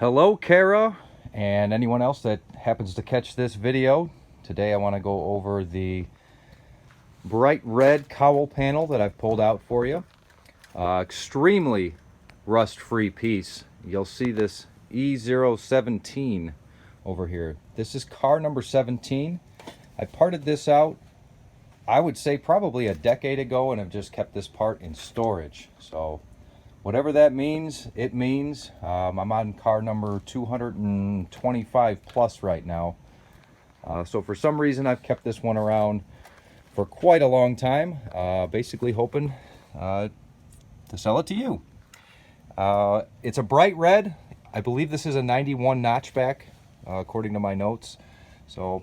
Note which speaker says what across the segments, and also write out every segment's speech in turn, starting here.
Speaker 1: Hello, Kara, and anyone else that happens to catch this video. Today I want to go over the bright red cowl panel that I've pulled out for you. Extremely rust-free piece. You'll see this E017 over here. This is car number 17. I parted this out, I would say probably a decade ago, and have just kept this part in storage. So whatever that means, it means. I'm on car number 225 plus right now. So for some reason, I've kept this one around for quite a long time, basically hoping to sell it to you. It's a bright red. I believe this is a 91 notchback, according to my notes. So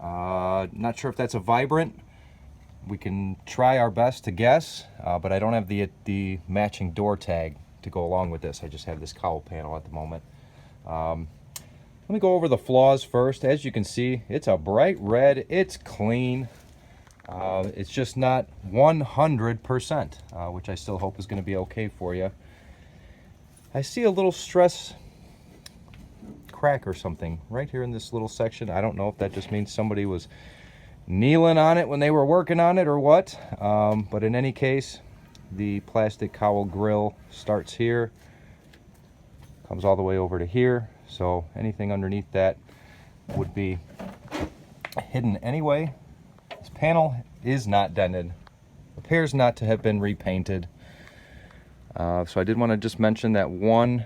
Speaker 1: not sure if that's a vibrant. We can try our best to guess, but I don't have the matching door tag to go along with this. I just have this cowl panel at the moment. Let me go over the flaws first. As you can see, it's a bright red. It's clean. It's just not 100%, which I still hope is going to be okay for you. I see a little stress crack or something right here in this little section. I don't know if that just means somebody was kneeling on it when they were working on it or what, but in any case, the plastic cowl grill starts here, comes all the way over to here, so anything underneath that would be hidden anyway. This panel is not dented, appears not to have been repainted, so I did want to just mention that one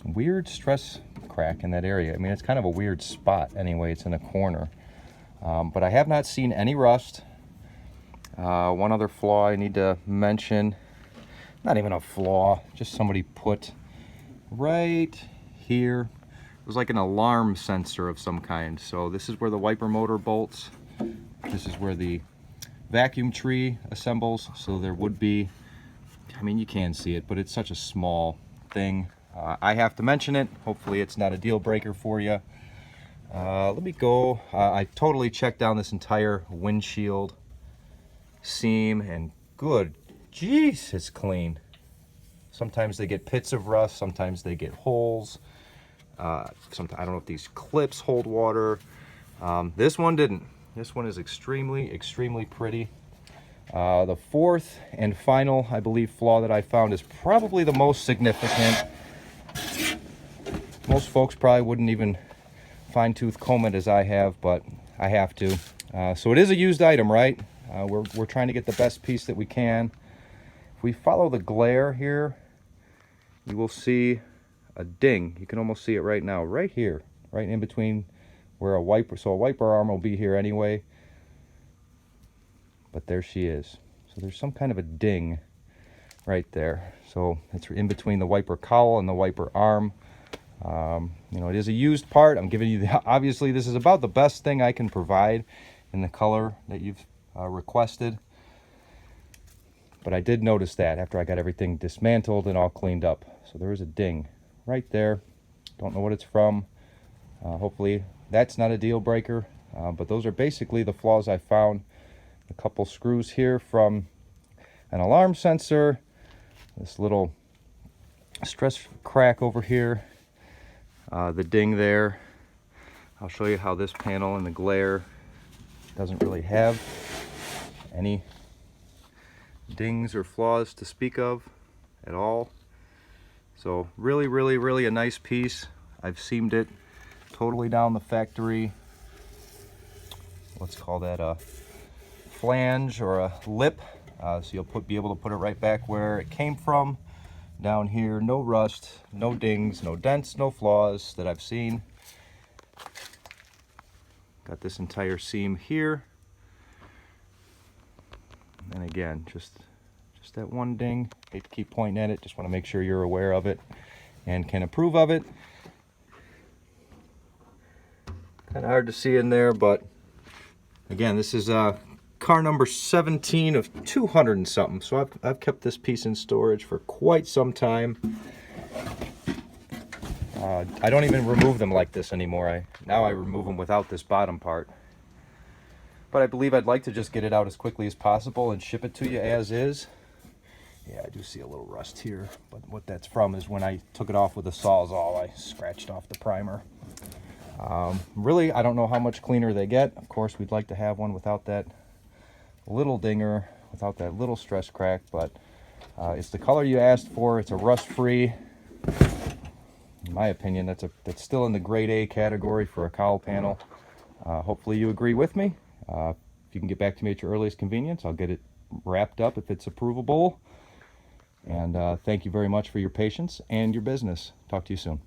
Speaker 1: weird stress crack in that area. I mean, it's kind of a weird spot anyway. It's in a corner. But I have not seen any rust. One other flaw I need to mention, not even a flaw, just somebody put right here. It was like an alarm sensor of some kind. So this is where the wiper motor bolts. This is where the vacuum tree assembles. So there would be, I mean, you can see it, but it's such a small thing. I have to mention it. Hopefully it's not a deal breaker for you. Let me go. I totally checked down this entire windshield seam, and good geez, it's clean. Sometimes they get pits of rust, sometimes they get holes. Sometimes I don't know if these clips hold water. This one didn't. This one is extremely pretty. The fourth and final, I believe, flaw that I found is probably the most significant. Most folks probably wouldn't even fine-tooth comb it as I have, but I have to. So it is a used item, right? We're trying to get the best piece that we can. If we follow the glare here, you will see a ding. You can almost see it right now, right here, right in between where a wiper, so a wiper arm will be here anyway. But there she is. So there's some kind of a ding right there. So it's in between the wiper cowl and the wiper arm. You know, it is a used part. I'm giving you obviously this is about the best thing I can provide in the color that you've requested. But I did notice that after I got everything dismantled and all cleaned up. So there is a ding right there. Don't know what it's from. Hopefully that's not a deal breaker. But those are basically the flaws I found. A couple screws here from an alarm sensor. This little stress crack over here. The ding there. I'll show you how this panel in the glare doesn't really have any dings or flaws to speak of at all. So really a nice piece. I've seamed it totally down the factory. Let's call that a flange or a lip. So you'll be able to put it right back where it came from. Down here, no rust, no dings, no dents, no flaws that I've seen. Got this entire seam here. And again, just that one ding. Hate to keep pointing at it, just want to make sure you're aware of it and can approve of it. Kind of hard to see in there, but again, this is car number 17 of 200 and something. So I've kept this piece in storage for quite some time. I don't even remove them like this anymore. Now I remove them without this bottom part. But I believe I'd like to just get it out as quickly as possible and ship it to you as is. Yeah, I do see a little rust here, but what that's from is when I took it off with a Sawzall, I scratched off the primer. Really, I don't know how much cleaner they get. Of course, we'd like to have one without that little dinger, without that little stress crack, but it's the color you asked for. It's a rust-free. In my opinion, that's still in the grade A category for a cowl panel. Hopefully you agree with me. If you can get back to me at your earliest convenience, I'll get it wrapped up if it's approvable. And thank you very much for your patience and your business. Talk to you soon.